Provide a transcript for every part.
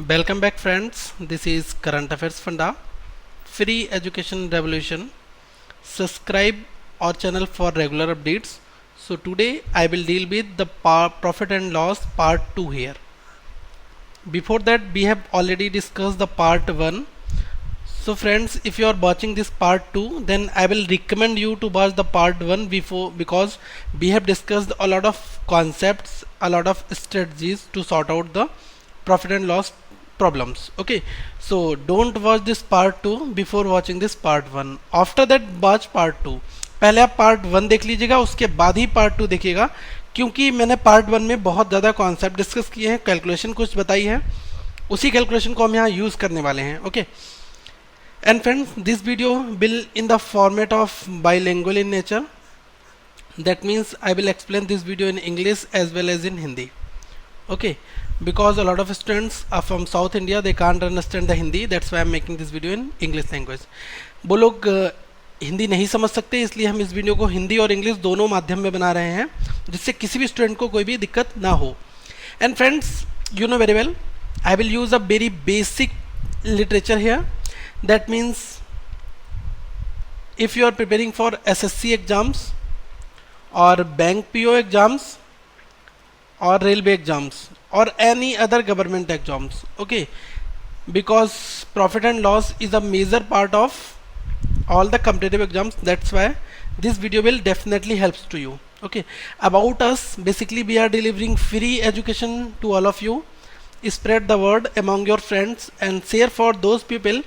Welcome back friends, this is Current Affairs Funda, Free Education Revolution. Subscribe our channel for regular updates. So today I will deal with the profit and loss part 2 here. Before that we have already discussed the part 1. So friends, if you are watching this part 2, then I will recommend you to watch the part 1 before, because we have discussed a lot of concepts, a lot of strategies to sort out the profit and loss problems. Okay, so don't watch this part 2 before watching this part 1. After that watch part 2. पहले आप part 1 देख लीजिएगा, उसके बाद ही part 2 देखिएगा, क्योंकि मैंने part 1 में बहुत ज़्यादा कॉन्सेप्ट डिस्कस किए हैं, कैलकुलेशन कुछ बताई है, उसी कैलकुलेशन को हम यहाँ यूज़ करने वाले हैं. Okay and friends, this video will in the format of bilingual in nature. That means I will explain this video in English as well as in Hindi. Okay, because a lot of students are from South India, they can't understand the Hindi, that's why I'm making this video in English language. वो लोग हिंदी नहीं समझ सकते, इसलिए हम इस video को हिंदी और इंग्लिश दोनों माध्यम में बना रहे हैं, जिससे किसी भी स्टूडेंट को कोई भी दिक्कत ना हो. And friends, you know very well, I will use a very basic literature here. That means if you are preparing for SSC exams or bank PO exams or railway exams or any other government exams, okay, because profit and loss is a major part of all the competitive exams, that's why this video will definitely helps to you. Okay, about us, basically we are delivering free education to all of you. Spread the word among your friends and share for those people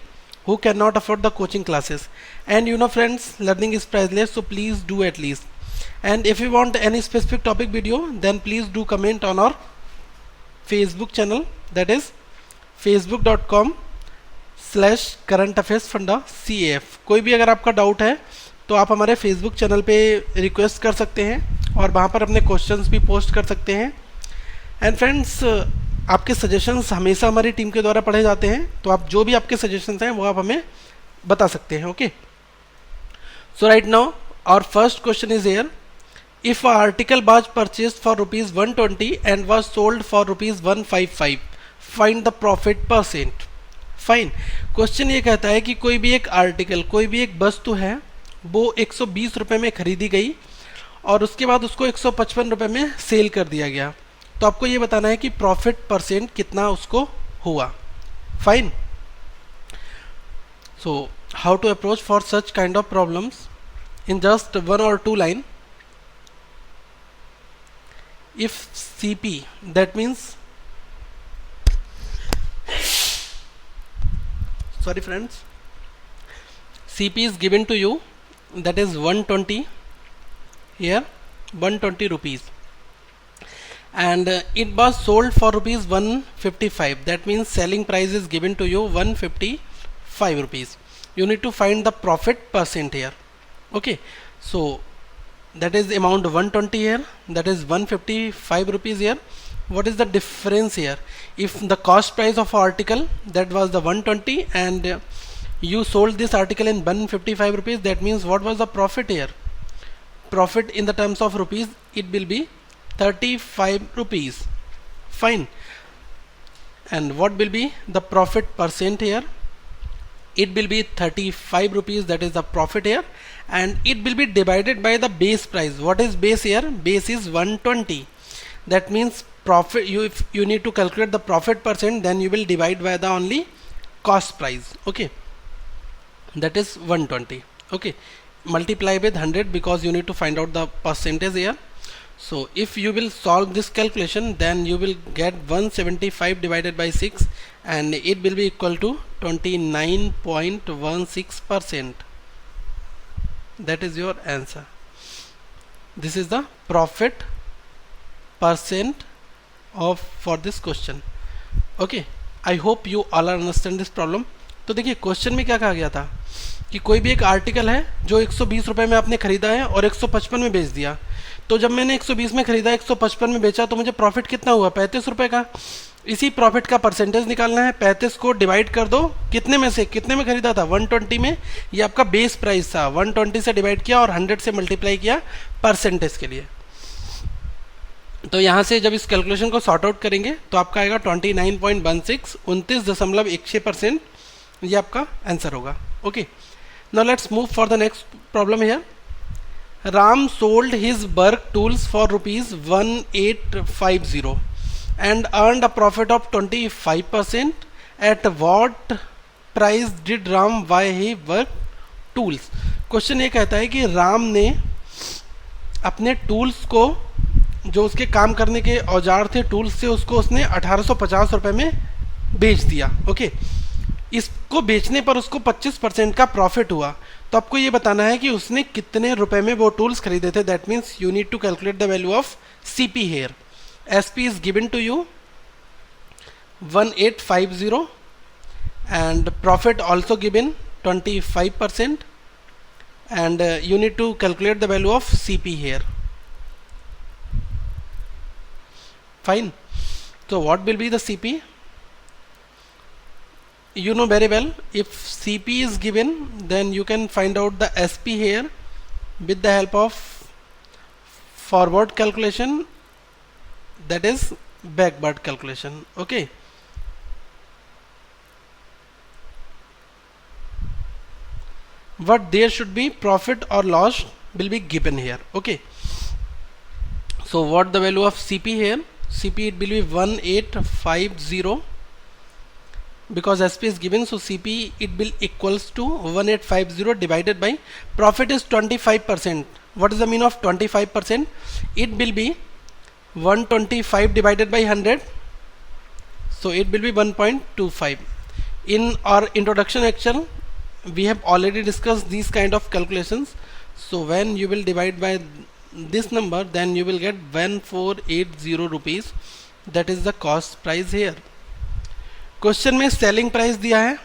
who cannot afford the coaching classes. And you know friends, learning is priceless, so please do at least. And if you want any specific topic video, then please do comment on our Facebook channel, that is facebook.com/currentaffairsfunda.caf. कोई भी अगर आपका doubt है तो आप हमारे Facebook channel पे request कर सकते हैं और वहाँ पर अपने क्वेश्चंस भी पोस्ट कर सकते हैं. एंड फ्रेंड्स, आपके सजेशंस हमेशा हमारी टीम के द्वारा पढ़े जाते हैं, तो आप जो भी आपके सजेशंस हैं वो आप हमें बता सकते हैं. Okay, so right now our first question is here. If a article was purchased for ₹120 and was sold for ₹155, find the profit %. Fine. Question ये कहता है कि कोई भी एक आर्टिकल, कोई भी एक वस्तु है, वो 120 रुपये में खरीदी गई और उसके बाद उसको 155 रुपये में सेल कर दिया गया, तो आपको ये बताना है कि प्रॉफिट % कितना उसको हुआ. Fine. So how to approach for such kind of problems in just 1 or 2 line. If CP, that means, sorry friends, CP is given to you, that is 120 here, 120 rupees, and it was sold for ₹155. That means selling price is given to you 155 rupees. You need to find the profit % here. Okay, so that is amount 120 here, that is 155 rupees here. What is the difference here? If the cost price of article, that was the 120, and you sold this article in 155 rupees, that means what was the profit here? Profit in the terms of rupees, it will be 35 rupees. Fine. And what will be the profit % here? It will be 35 rupees, that is the profit here, and it will be divided by the base price. What is base here? Base is 120. That means profit, if you need to calculate the profit %, then you will divide by the only cost price. Okay, that is 120. Okay, multiply with 100 because you need to find out the percentage here. So if you will solve this calculation, then you will get 175 divided by 6, and it will be equal to 29.16%. That is your answer. This is the profit % of for this question. Okay, I hope you all understand this problem. तो देखिए question में क्या कहा गया था कि कोई भी एक आर्टिकल है जो 120 रुपये में आपने खरीदा है और 155 में बेच दिया. तो जब मैंने 120 में खरीदा, 155 में बेचा, तो मुझे प्रॉफिट कितना हुआ? 35 रुपये का. इसी प्रॉफिट का % निकालना है. 35 को डिवाइड कर दो कितने में से, कितने में खरीदा था? 120 में. ये आपका बेस प्राइस था, 120 से डिवाइड किया और 100 से मल्टीप्लाई किया % के लिए. तो यहाँ से जब इस कैलकुलेशन को सॉर्ट आउट करेंगे तो आपका आएगा 29.16 29.16%। ये आपका आंसर होगा। Okay, now let's move for the next problem here. Ram sold his work tools for ₹1850 and earned a profit of 25%. At what price did Ram buy his work tools? Question ये कहता है कि राम ने अपने टूल्स को, जो उसके काम करने के औजार थे, टूल्स से उसको उसने 1850 रुपये में बेच दिया। ओके, इसको बेचने पर उसको 25% का प्रॉफिट हुआ। तो आपको ये बताना है कि उसने कितने रुपए में वो टूल्स खरीदे थे। That means you need to calculate the value of CP here. SP is given to you 1850 and profit also given 25%, and you need to calculate the value of CP here. Fine. So what will be the CP? You know very well, if CP is given, then you can find out the SP here with the help of forward calculation, that is backward calculation. Okay, what there should be profit or loss will be given here. Okay, so what the value of CP here? CP it will be 1850 because SP is given, so CP it will equals to 1850 divided by profit is 25%. What is the mean of 25%? It will be 125 divided by 100, so it will be 1.25. In our introduction lecture we have already discussed these kind of calculations. So when you will divide by this number, then you will get 1480 rupees. That is the cost price here. Question में selling price दिया है,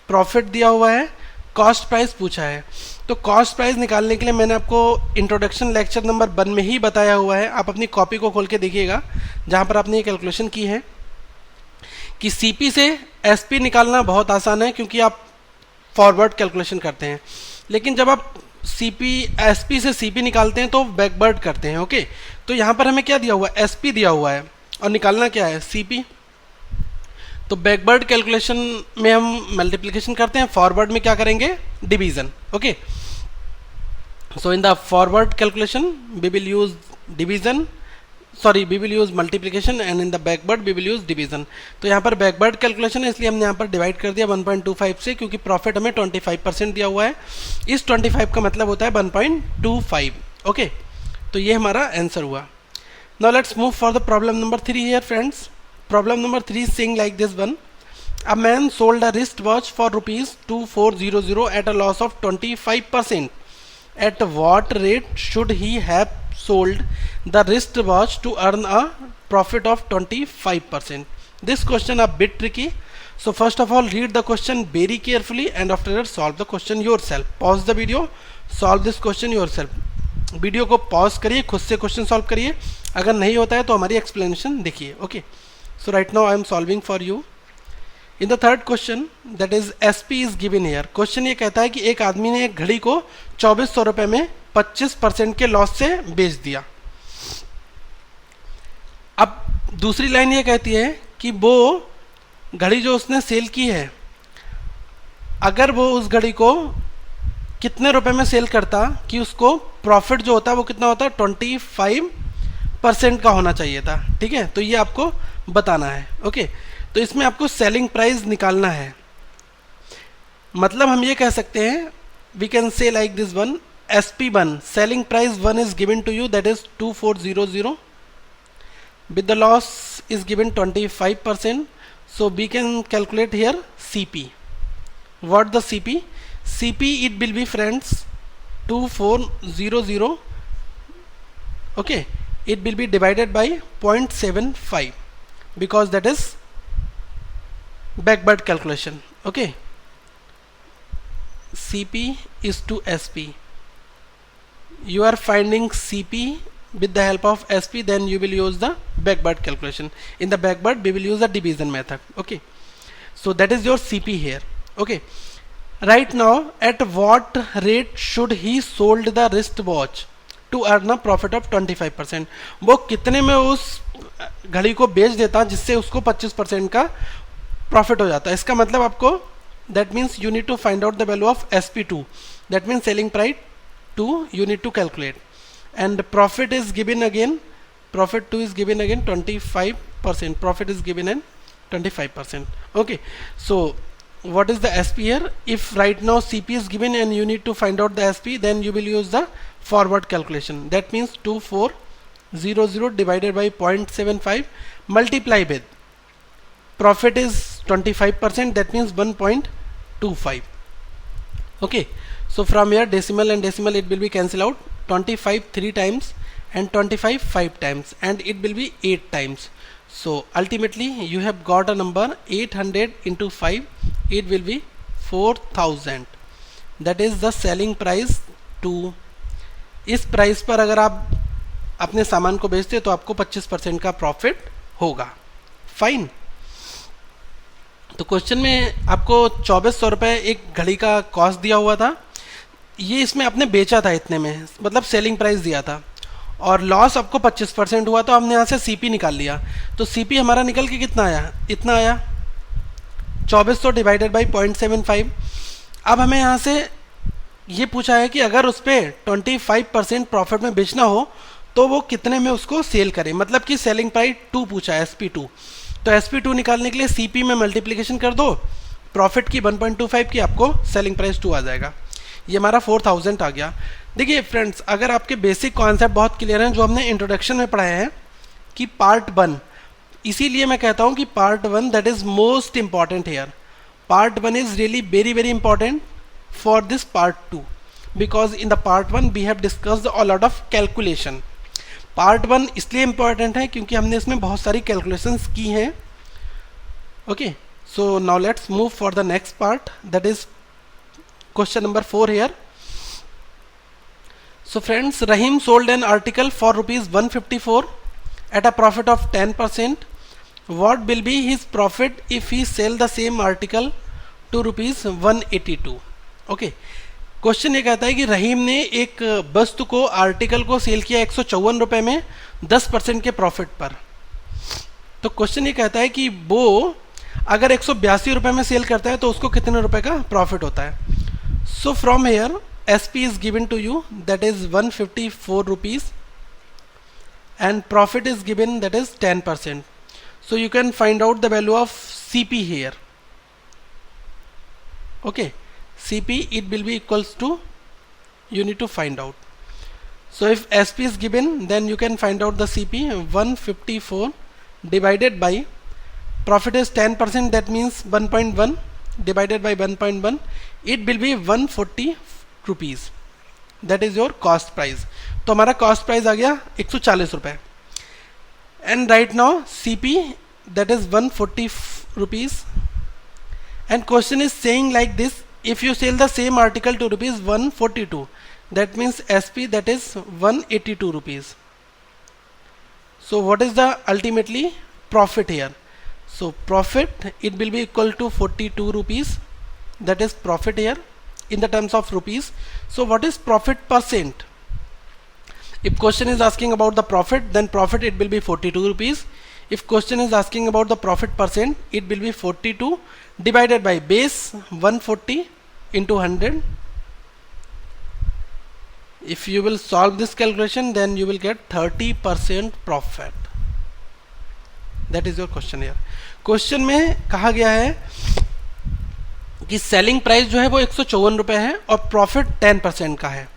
profit दिया हुआ है, cost price पूछा है। तो cost price निकालने के लिए मैंने आपको इंट्रोडक्शन लेक्चर नंबर 1 में ही बताया हुआ है। आप अपनी कॉपी को खोल के देखिएगा जहाँ पर आपने ये कैलकुलेशन की है कि सीपी से एसपी निकालना बहुत आसान है क्योंकि आप फॉरवर्ड कैलकुलेशन करते हैं, लेकिन जब आप सीपी एसपी से सीपी निकालते हैं तो बैकवर्ड करते हैं। ओके, तो यहाँ पर हमें क्या दिया हुआ है? एसपी दिया हुआ है और निकालना क्या है? सीपी। तो बैकवर्ड कैलकुलेशन में हम मल्टीप्लिकेशन करते हैं, फॉरवर्ड में क्या करेंगे? Division. Okay, so in the forward calculation we will use division, sorry we will use multiplication, and in the backward we will use division. तो यहाँ पर बैकवर्ड कैलकुलेशन है इसलिए हमने यहाँ पर डिवाइड कर दिया 1.25 से, क्योंकि प्रॉफिट हमें 25% दिया हुआ है। इस 25 का मतलब होता है 1.25। ओके, तो ये हमारा आंसर हुआ। Now let's move for the problem number 3 here friends. Problem number 3 is saying like this one. A man sold a wristwatch for ₹2400 at a loss of 25%. At what rate should he have sold the wristwatch to earn a profit of 25%? This question a bit tricky. So first of all read the question very carefully and after that solve the question yourself. Pause the video, solve this question yourself. Video को pause करिए, खुद से question solve करिए। अगर नहीं होता है तो हमारी एक्सप्लेनेशन देखिए। Okay, so right now I am solving for you. In the third question, that is SP is given here. Question ये कहता है कि एक आदमी ने एक घड़ी को 2400 रुपये में 25% के लॉस से बेच दिया। अब दूसरी लाइन ये कहती है कि वो घड़ी जो उसने सेल की है, अगर वो उस घड़ी को कितने रुपए में सेल करता कि उसको प्रॉफिट जो होता है वो कितना होता है? 25% का होना चाहिए था। ठीक है, तो ये आपको बताना है। ओके, तो इसमें आपको सेलिंग प्राइस निकालना है। मतलब हम ये कह सकते हैं, we can say like this one, SP1 selling price 1 is given to you, that is 2400 with the loss is given 25%. So we can calculate here CP. What the CP? CP it will be friends 2400. Okay, it will be divided by 0.75 because that is backward calculation. Okay, CP is to SP. You are finding CP with the help of SP, then you will use the backward calculation. In the backward we will use the division method. Okay, so that is your CP here. Okay, right now at what rate should he sold the wristwatch? To earn a profit of 25%। वो कितने में उस घड़ी को बेच देता जिससे उसको 25% का प्रॉफिट हो जाता है। इसका मतलब आपको that means you need to find out the value of SP2, that means selling price 2 you need to calculate, and profit is given again, profit 2 is given again 25%, profit is given in 25%. Okay, so what is the SP here? If right now CP is given and you need to find out the SP, then you will use the forward calculation. That means 2400 divided by 0.75 multiply with profit is 25%, that means 1.25. okay, so from here decimal and decimal it will be cancel out, 25 3 times and 25 5 times, and it will be 8 times. So ultimately you have got a number 800 into 5, it will be 4000, that is the selling price to। इस price पर अगर आप अपने सामान को बेचते तो आपको 25% का प्रॉफिट होगा। फाइन। तो क्वेश्चन में आपको 2400 रुपये एक घड़ी का कॉस्ट दिया हुआ था, ये इसमें आपने बेचा था इतने में, मतलब सेलिंग प्राइस दिया था, और लॉस आपको 25% हुआ, तो हमने यहाँ से CP निकाल लिया। तो CP हमारा निकल के कितना आया? इतना आया 2400 डिवाइडेड बाई 0.75। अब हमें यहाँ से ये पूछा है कि अगर उस पर 25% प्रॉफिट में बेचना हो तो वो कितने में उसको सेल करे, मतलब कि सेलिंग प्राइस 2 पूछा है, SP2। तो SP2 निकालने के लिए CP में मल्टीप्लिकेशन कर दो, प्रॉफिट की 1.25 की, आपको सेलिंग प्राइस 2 आ जाएगा। ये हमारा 4000 आ गया। देखिए फ्रेंड्स, अगर आपके बेसिक कॉन्सेप्ट बहुत क्लियर हैं जो हमने इंट्रोडक्शन में पढ़ाए हैं कि पार्ट 1, इसीलिए मैं कहता हूँ कि part 1 that is most important here. Part 1 is really very very important for this part 2, because in the part 1 we have discussed a lot of calculation. Part 1 इसलिए इंपॉर्टेंट है क्योंकि हमने इसमें बहुत सारी कैलकुलेशंस की हैं। Okay, so now let's move for the next part, that is question number 4 here. So friends, Rahim sold an article for rupees 154 at a profit of 10%. What will be his profit if he sell the same article to rupees 182? Okay, question ये कहता है कि रहीम ने एक वस्तु को, article को cell किया 154 रुपये में 10% के प्रॉफिट पर। तो क्वेश्चन ये कहता है कि वो अगर 182 रुपये में सेल करता है तो उसको कितने रुपए का प्रॉफिट होता है। So from here SP is given to you, that is 154 rupees, and profit is given, that is 10%. So you can find out the value of CP here. Okay, CP it will be equals to, you need to find out. So if SP is given, then you can find out the CP, 154 divided by profit is 10%, that means 1.1 divided by 1.1, it will be 140 rupees, that is your cost price। तो हमारा cost price आ गया 140 रुपये, and right now CP that is 140 rupees, and question is saying like this, if you sell the same article to rupees 142, that means SP that is 182 rupees. So what is the ultimately profit here? So profit it will be equal to 42 rupees, that is profit here in the terms of rupees. So what is profit percent? If question is asking about the profit, then profit it will be 42 rupees. If question is asking about the profit percent, it will be 42 divided by base 140 into 100. If you will solve this calculation, then you will get 30% profit. That is your question here. Question में कहा गया है कि selling price जो है वो 154 रुपये है और प्रॉफिट 10% का है,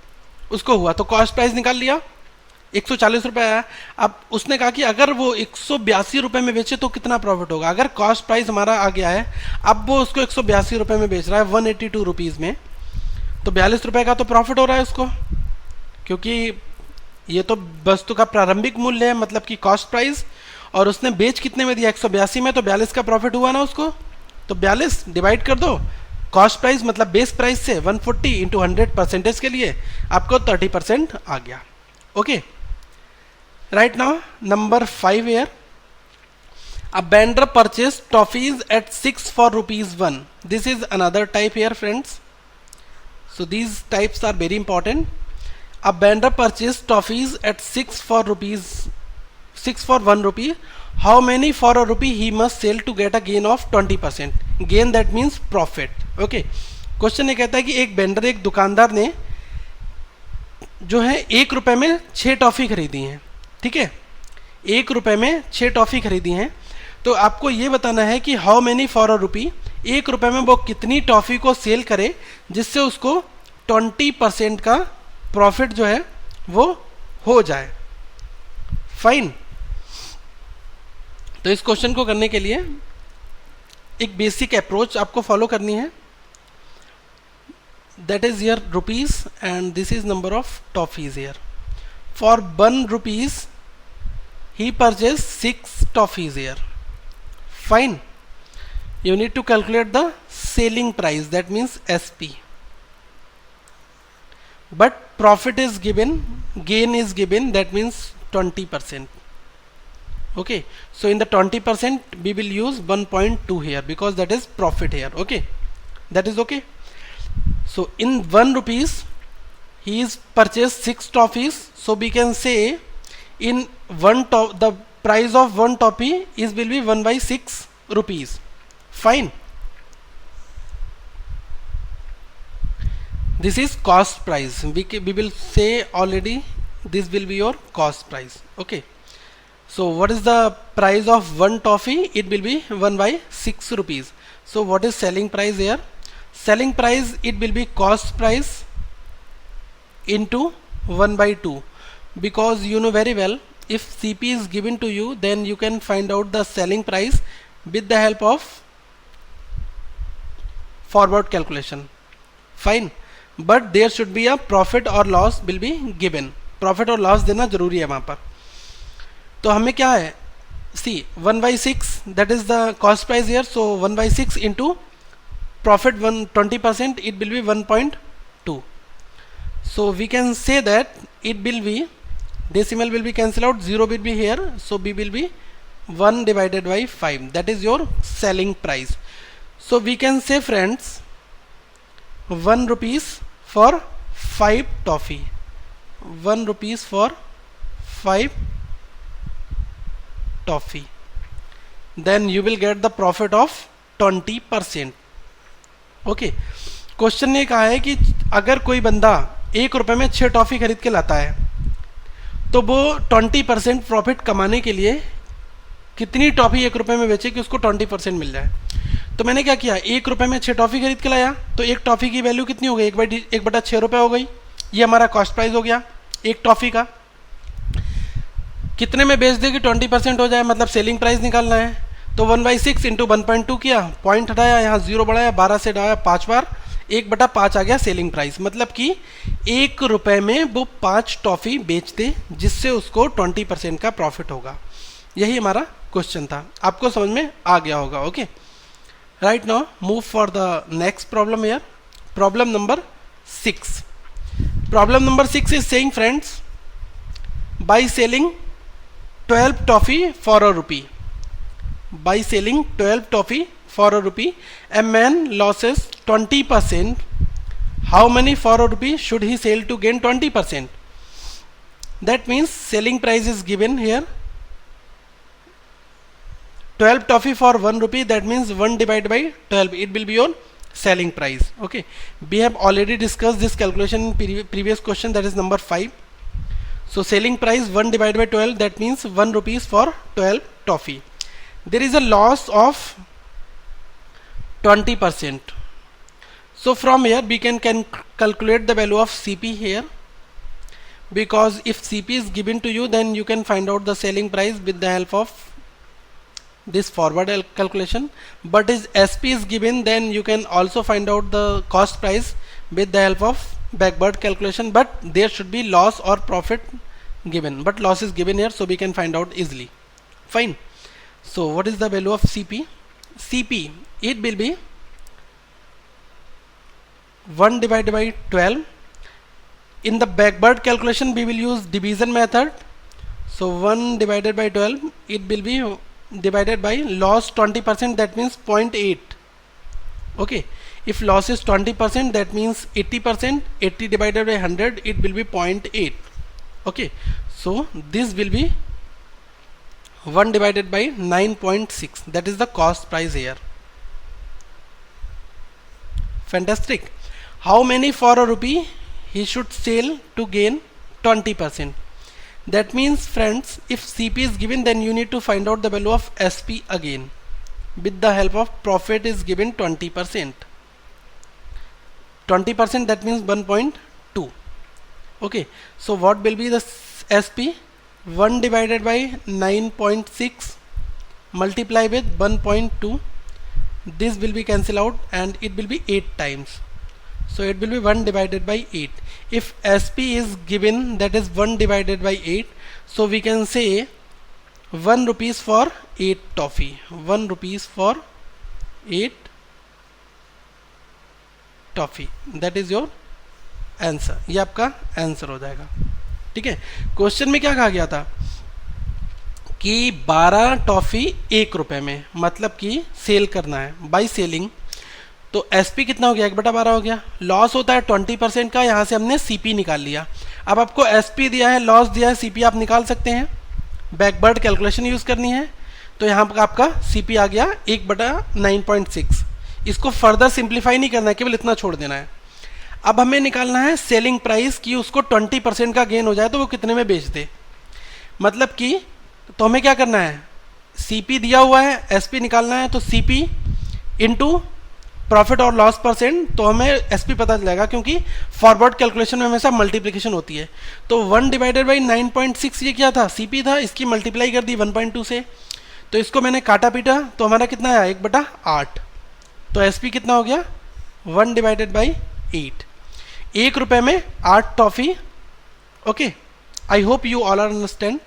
उसको हुआ तो कॉस्ट प्राइस निकाल लिया, 140 रुपये आया। अब उसने कहा कि अगर वो 182 रुपये में बेचे तो कितना प्रॉफिट होगा। अगर कॉस्ट प्राइस हमारा आ गया है, अब वो उसको 182 रुपये में बेच रहा है 182 रुपीज़ में, तो 42 रुपये का तो प्रॉफिट हो रहा है उसको, क्योंकि ये तो वस्तु का प्रारंभिक मूल्य है, मतलब कि कॉस्ट प्राइस, और उसने बेच कितने में दिया 182 में, तो 42 का प्रॉफिट हुआ ना उसको। तो 42 डिवाइड कर दो कॉस्ट प्राइस मतलब बेस प्राइस से 140 इंटू 100% के लिए आपको 30% आ गया। Okay, right now number 5 here, a vendor purchased toffees at 6 for rupees 1. This is another type here friends. So these types are very important. A vendor purchased toffees at 6 for rupees, 6 for 1 rupee. How many for a rupee he must sell to get a gain of 20%? Gain that means profit. Okay. Question ये कहता है कि एक vendor, एक दुकानदार ने जो है 1 रुपए में 6 टॉफ़ी खरीदी हैं. ठीक है, 1 रुपए में 6 टॉफ़ी खरीदी हैं. तो आपको ये बताना है कि हाउ मेनी फॉर अ रुपी, 1 रुपए में वो कितनी टॉफ़ी को सेल करे जिससे उसको 20% का प्रॉफिट जो है वो हो जाए. फाइन. तो इस क्वेश्चन को करने के लिए एक बेसिक अप्रोच आपको फॉलो करनी है. That is here rupees and this is number of toffees here. For 1 rupees he purchase 6 toffees here. Fine. You need to calculate the selling price, that means SP. But profit is given, gain is given, that means 20%. Okay, so in the 20% we will use 1.2 here because that is profit here. Okay, that is okay. So in 1 rupees he is purchased 6 toffees, so we can say in the price of 1 toffee is will be 1 by 6 rupees. Fine. This is cost price. We will say already this will be your cost price. Okay. So what is the price of 1 toffee? It will be 1 by 6 rupees. So what is selling price here? Selling price, it will be cost price into 1 by 2, because you know very well if CP is given to you, then you can find out the selling price with the help of forward calculation. Fine. But there should be a profit or loss will be given. Profit और loss देना जरूरी है वहाँ पर. तो हमें क्या है, see 1 by 6 that is the cost price here, so 1 by 6 into profit 20%, it will be 1.2. so we can say that it will be, decimal will be cancelled out, 0 will be here, so B will be 1 divided by 5, that is your selling price. So we can say friends 1 rupees for 5 toffee, 1 rupees for 5 toffee, then you will get the profit of 20%. Okay. Question ने कहा है कि अगर कोई बंदा 1 रुपए में 6 toffee खरीद के लाता है तो वो 20% प्रॉफिट कमाने के लिए कितनी टॉफी 1 रुपए में बेचे कि उसको 20% मिल जाए. तो मैंने क्या किया, 1 रुपए में 6 टॉफी खरीद के लाया, तो एक टॉफी की वैल्यू कितनी हो गई, 1/6 रुपए हो गई. ये हमारा कॉस्ट प्राइस हो गया एक टॉफी का. कितने में बेच देगी, 20% हो जाए, मतलब सेलिंग प्राइस निकालना है. तो 1 by 6 इंटू 1.2 किया, पॉइंट हटाया, यहाँ 0 बढ़ाया, 12 से डाया 5 बार, 1/5 आ गया सेलिंग प्राइस. मतलब कि 1 रुपए में वो 5 टॉफी बेचते जिससे उसको 20% का प्रॉफिट होगा. यही हमारा क्वेश्चन था. आपको समझ में आ गया होगा. Okay. Right now move for the next problem here. Problem number 6. Problem number 6 is saying friends, by selling 12 toffee for a rupee. By selling 12 toffee for a rupee, a man loses 20%. How many for a rupee should he sell to gain 20%? That means selling price is given here. 12 toffee for 1 rupee, that means 1 divided by 12. It will be your selling price. Okay. We have already discussed this calculation in previous question, that is number 5. So selling price 1 divided by 12, that means 1 rupees for 12 toffee. There is a loss of 20%. So from here we can calculate the value of CP here, because if CP is given to you, then you can find out the selling price with the help of this forward calculation. But if SP is given, then you can also find out the cost price with the help of backward calculation. But there should be loss or profit given, but loss is given here, so we can find out easily. Fine. So what is the value of CP? CP, it will be 1 divided by 12. In the backward calculation we will use division method. So 1 divided by 12, it will be divided by loss 20%, that means 0.8. Okay. if loss is 20%, that means 80%, 80 divided by 100, it will be 0.8. Okay, so this will be 1 divided by 9.6, that is the cost price here. Fantastic. How many for a rupee he should sell to gain 20%? That means friends, if CP is given, then you need to find out the value of SP again with the help of profit is given 20%. 20%, that means 1.2. Okay, so what will be the SP? 1 divided by 9.6 multiply with 1.2. This will be cancelled out and it will be 8 times. So it will be 1 divided by 8. If SP is given, that is 1 divided by 8. So we can say 1 rupees for 8 toffee. 1 rupees for 8 toffee, that is your answer. ये आपका answer हो जाएगा. ठीक है, question में क्या कहा गया था कि 12 टॉफी 1 रुपए में, मतलब कि सेल करना है बाई सेलिंग. तो एसपी कितना हो गया? 1/12 हो गया. लॉस होता है 20% का, यहाँ से हमने सीपी निकाल लिया. अब आपको एसपी दिया है, लॉस दिया है, सीपी आप निकाल सकते हैं. बैकवर्ड कैलकुलेशन यूज करनी है तो यहाँ पर आपका सीपी आ गया 1/9.6. इसको फर्दर सिंप्लीफाई नहीं करना है, केवल इतना छोड़ देना है. अब हमें निकालना है सेलिंग प्राइस की उसको 20% का गेन हो जाए तो वो कितने में बेच दे. मतलब कि तो हमें क्या करना है, सीपी दिया हुआ है, एसपी निकालना है, तो सीपी इंटू प्रॉफिट और लॉस परसेंट, तो हमें एसपी पता चलेगा क्योंकि फॉरवर्ड कैलकुलेशन में हमेशा मल्टीप्लिकेशन होती है. तो 1 डिवाइडेड बाई 9.6 ये क्या था? सीपी था. इसकी मल्टीप्लाई कर दी 1.2 से, तो इसको मैंने काटा पीटा तो हमारा कितना आया? 1/8. तो एसपी कितना हो गया? 1 डिवाइडेड बाई 8. 1 रुपए में 8 toffee. Okay, I hope you all are understand.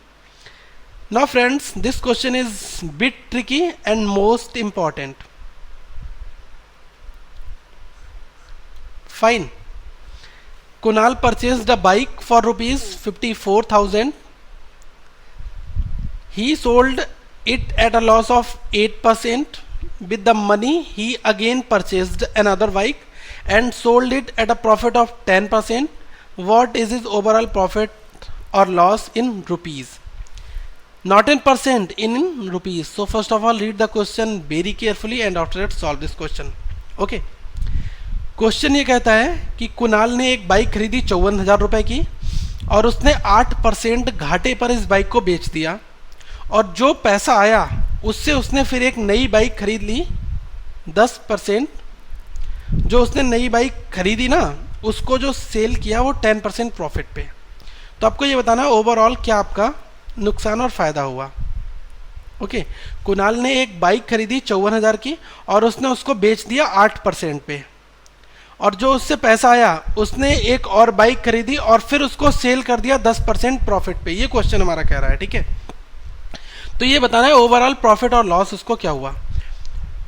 Now friends, this question is bit tricky and most important. Fine. Kunal purchased a bike for rupees 54,000. He sold it at a loss of 8%. With the money, he again purchased another bike and sold it at a profit of 10%. What is his overall profit or loss in rupees? Not in percent, in rupees. So first of all, read the question very carefully and after that solve this question. Okay. Question ये कहता है कि कुणाल ने एक bike खरीदी 54,000 रुपए की और उसने 8% घाटे पर इस बाइक को बेच दिया, और जो पैसा आया उससे उसने फिर एक नई बाइक खरीद ली 10%. जो उसने नई बाइक खरीदी ना, उसको जो सेल किया वो 10% प्रॉफिट पे. तो आपको ये बताना है ओवरऑल क्या आपका नुकसान और फ़ायदा हुआ. ओके, कुणाल ने एक बाइक खरीदी 54,000 की और उसने उसको बेच दिया 8% पे, और जो उससे पैसा आया उसने एक और बाइक खरीदी और फिर उसको सेल कर दिया 10% प्रॉफिट पे. ये क्वेश्चन हमारा कह रहा है. ठीक है, तो ये बताना है ओवरऑल प्रॉफिट और लॉस उसको क्या हुआ.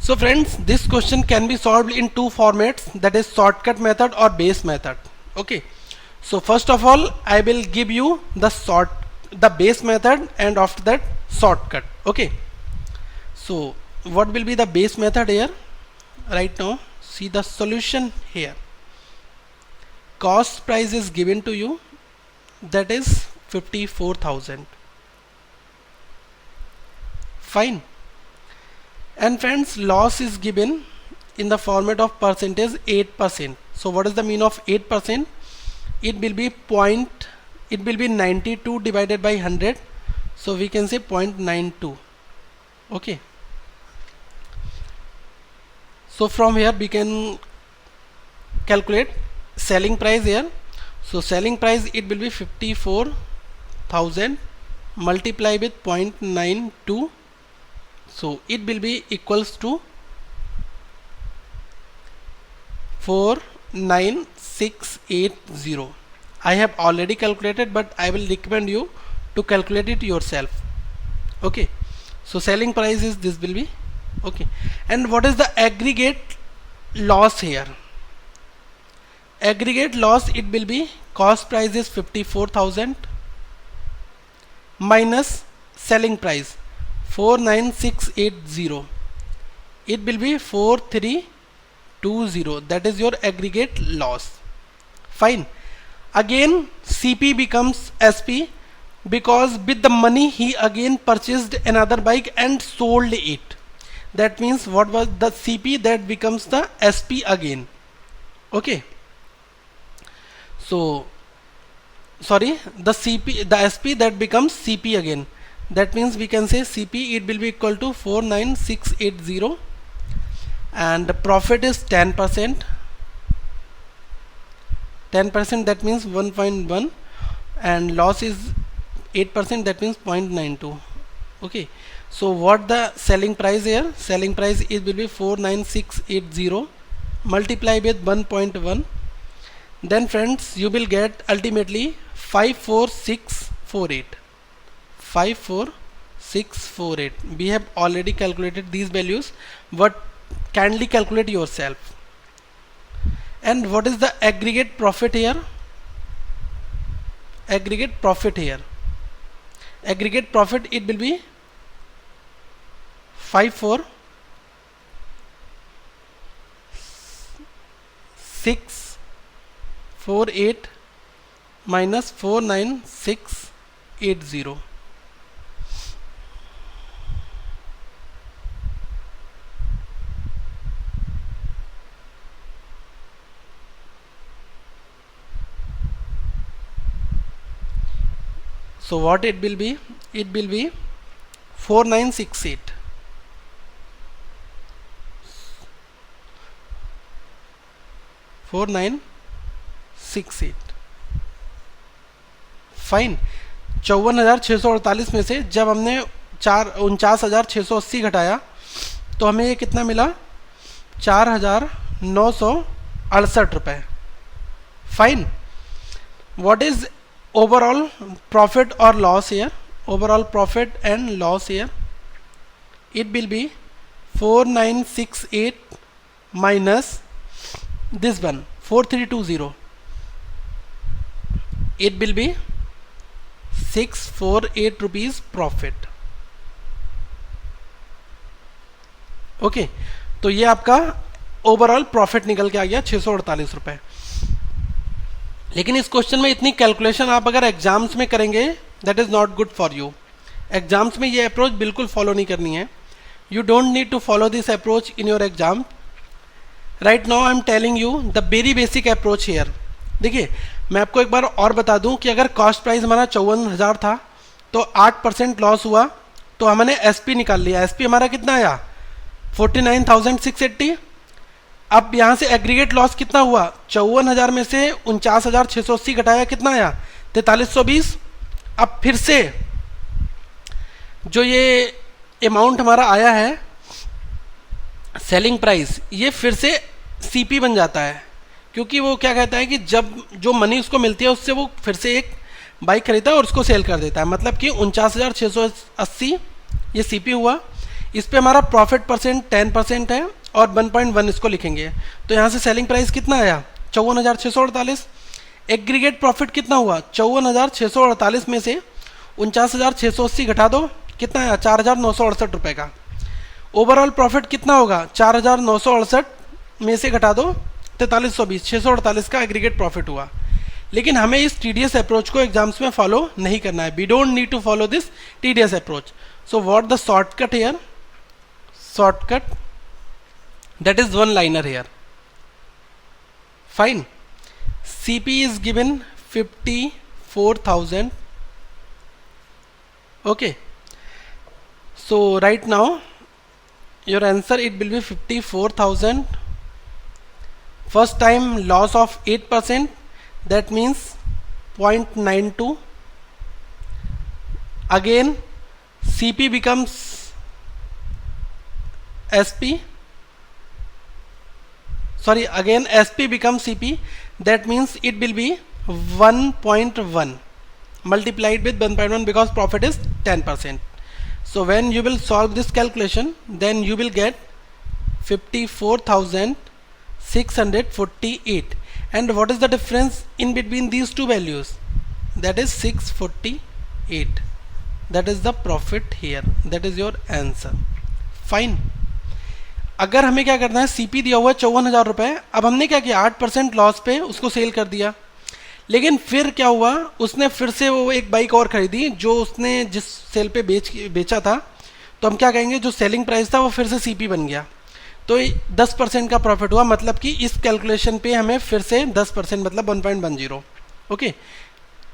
So friends, this question can be solved in 2 formats, that is shortcut method और base method. Okay, so first of all I will give you the base method and after that shortcut. Okay, so what will be the base method here? Right now see the solution here. Cost price is given to you, that is 54,000. Fine. And friends, loss is given in the format of percentage 8%. So what is the mean of 8%? It will be 92 divided by 100. So we can say 0.92. Okay. So from here we can calculate selling price here. So selling price, it will be 54,000 multiply with 0.92. So it will be equals to 49680. I have already calculated, but I will recommend you to calculate it yourself. Okay, so selling price is this will be. Okay, and what is the aggregate loss here? Aggregate loss, it will be cost price is 54,000 minus selling price 49680. It will be 43 20, that is your aggregate loss. Fine. Again CP becomes SP because with the money he again purchased another bike and sold it. That means what was the CP, that becomes the SP again. Okay, so sorry, the CP, the SP, that becomes CP again. That means we can say CP, it will be equal to 49680, and the profit is 10%. 10%, that means 1.1, and loss is 8%, that means 0.92. Okay, so what the selling price here? Selling price is will be 49680 multiply with 1.1. Then friends, you will get ultimately 54648. 54648. We have already calculated these values, but kindly calculate yourself. And what is the aggregate profit here? Aggregate profit here. Aggregate profit, it will be 54648 minus 49680. So what it will be? It will be 4968. 4968. Fine. 54,648 में से जब हमने 49,680 घटाया तो हमें ये कितना मिला? 4,968 रुपये. Fine. What is overall profit or loss here? Overall profit and loss here, it will be 4968 minus this one 4320. It will be 648 rupees profit. Okay, तो ये आपका ओवरऑल प्रॉफिट निकल के आ गया 648 रुपये. लेकिन इस क्वेश्चन में इतनी कैलकुलेशन आप अगर एग्जाम्स में करेंगे, that is not good for you. Exams में ये अप्रोच बिल्कुल फॉलो नहीं करनी है. You don't need to follow this approach in your exam. Right now I am telling you the very basic approach here. देखिए, मैं आपको एक बार और बता दूं कि अगर कॉस्ट प्राइस हमारा 54,000 था तो 8% लॉस हुआ तो हमने एसपी निकाल लिया. एसपी हमारा कितना आया? 49,680. अब यहाँ से एग्रीगेट लॉस कितना हुआ? 54,000 में से 49,680 घटाया, कितना आया? 4320. अब फिर से जो ये अमाउंट हमारा आया है सेलिंग प्राइस, ये फिर से सीपी बन जाता है, क्योंकि वो क्या कहता है कि जब जो मनी उसको मिलती है उससे वो फिर से एक बाइक खरीदता है और उसको सेल कर देता है. मतलब कि 49,680 ये सीपी हुआ. इस पे हमारा प्रॉफिट परसेंट 10% है और 1.1 इसको लिखेंगे. तो यहाँ से सेलिंग प्राइस कितना आया? 54,648. एग्रीगेट प्रॉफिट कितना हुआ? 54,648 में से 49,680 घटा दो, कितना आया? 4,968 रुपये का. ओवरऑल प्रॉफिट कितना होगा? 4,968 में से घटा दो 4320, 648 का एग्रीगेट प्रॉफिट हुआ. लेकिन हमें इस टीडीएस अप्रोच को एग्जाम्स में फॉलो नहीं करना है. We don't need to follow this TDS approach. So what the shortcut here? Shortcut, that is one liner here. Fine. CP is given 54,000. Okay, so right now your answer it will be 54,000. First time loss of 8%, that means 0.92. Again CP becomes SP. Sorry, again SP becomes CP, that means it will be 1.1 multiplied with 1.1 because profit is 10%. So when you will solve this calculation, then you will get 54,648. And what is the difference in between these two values? That is 648. That is the profit here. That is your answer. Fine. अगर हमें क्या करना है, CP दिया हुआ है 54,000 रुपये, अब हमने क्या किया 8% लॉस पे उसको सेल कर दिया। लेकिन फिर क्या हुआ, उसने फिर से वो एक बाइक और खरीदी जो उसने जिस सेल पे बेचा था, तो हम क्या कहेंगे जो सेलिंग प्राइस था वो फिर से सीपी बन गया, तो 10% का प्रॉफिट हुआ। मतलब कि इस कैलकुलेशन पे हमें फिर से 10% मतलब 1.10। ओके,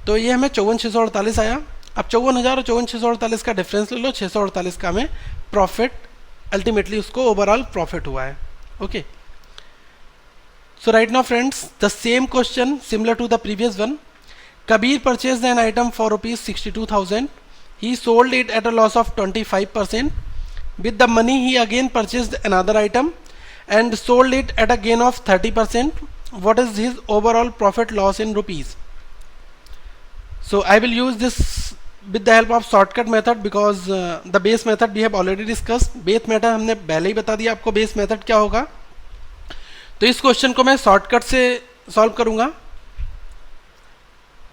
तो ये हमें 54,648 आया। अब 54,000 और 54,648 का डिफरेंस ले लो, 648 का हमें प्रॉफिट अल्टीमेटली उसको ओवरऑल प्रॉफिट हुआ है। Okay, so right now friends, the same question similar to the previous one. Kabir purchased an item for rupees 62,000. He sold it at a loss of 25%. With the money he again purchased another item and sold it at a gain of 30%. What is his overall profit loss in rupees? So I will use this with the help of shortcut method because the base method we have already discussed. Base method हमने पहले ही बता दिया आपको base method क्या होगा। तो इस question को मैं शॉर्टकट से सॉल्व करूंगा।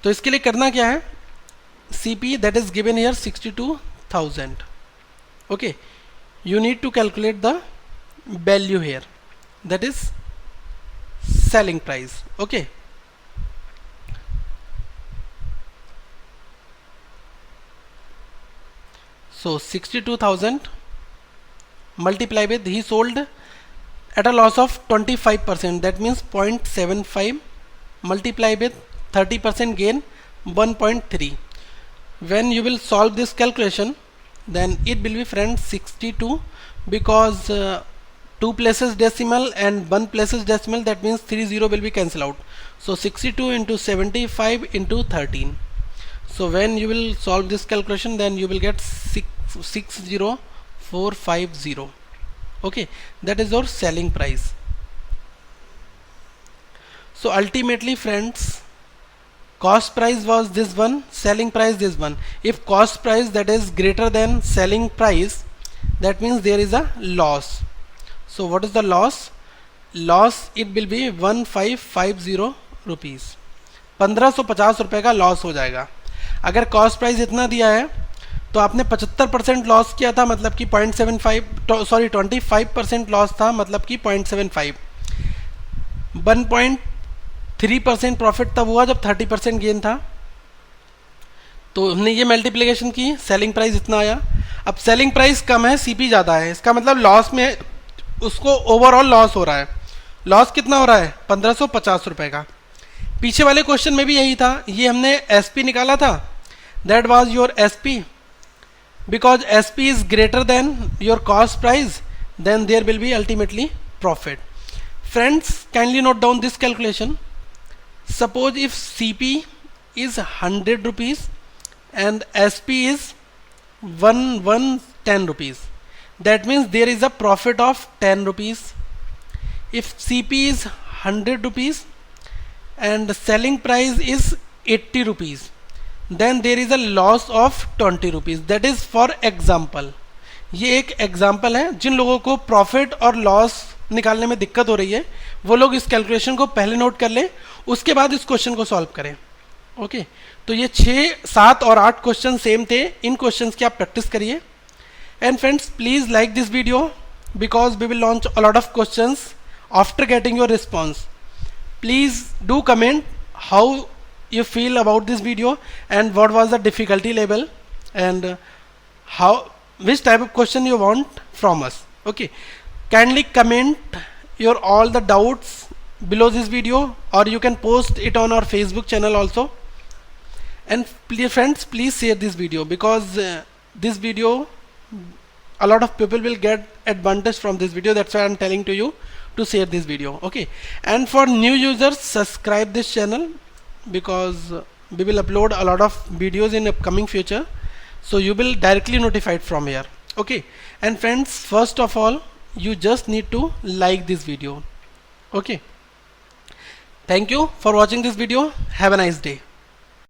तो इसके लिए करना क्या है, CP that is given here 62,000। Okay, you need to calculate the value here that is selling price. Okay, so 62,000 multiply with he sold at a loss of 25%, that means 0.75 multiply with 30% gain 1.3. When you will solve this calculation, then it will be friends 62 because 2 places decimal and 1 places decimal, that means 30 will be cancelled out. So 62 into 75 into 13. So when you will solve this calculation, then you will get 60450. Okay, that is our selling price. So ultimately friends, cost price was this one, selling price this one. If cost price that is greater than selling price, that means there is a loss. So what is the loss? Loss it will be 1550 rupees, 1550 रुपये का loss हो जाएगा। अगर cost price इतना दिया है तो आपने 75% लॉस किया था, मतलब कि 25% लॉस था, मतलब कि 0.75। 1.3% प्रॉफिट तब हुआ जब 30% गेन था। तो हमने ये मल्टीप्लिकेशन की, सेलिंग प्राइस इतना आया। अब सेलिंग प्राइस कम है, सीपी ज़्यादा है, इसका मतलब लॉस में उसको ओवरऑल लॉस हो रहा है। लॉस कितना हो रहा है, 1550 रुपये का। पीछे वाले क्वेश्चन में भी यही था, ये हमने एसपी निकाला था, that was your SP. Because SP is greater than your cost price, then there will be ultimately profit. Friends, kindly note down this calculation. Suppose if CP is 100 rupees and SP is 110 rupees, that means there is a profit of 10 rupees. If CP is 100 rupees and selling price is 80 rupees, then there is a loss of 20 rupees. That is for example. ये एक example है। जिन लोगों को profit और loss निकालने में दिक्कत हो रही है वो लोग इस कैलकुलेशन को पहले नोट कर लें, उसके बाद इस क्वेश्चन को सॉल्व करें। ओके, तो ये 6, 7 और 8 क्वेश्चन सेम थे, इन क्वेश्चंस की आप प्रैक्टिस करिए। And friends, please like this video because we will launch a lot of questions after getting your response. Please do comment how you feel about this video and what was the difficulty level and which type of question you want from us. Okay, kindly comment your all the doubts below this video, or you can post it on our Facebook channel also. And please, friends, please share this video because this video, a lot of people will get advantage from this video. That's why I'm telling to you to share this video. Okay, and for new users, subscribe this channel because we will upload a lot of videos in upcoming future, so you will directly notified from here. Okay, and friends, first of all, you just need to like this video. Okay, thank you for watching this video. Have a nice day.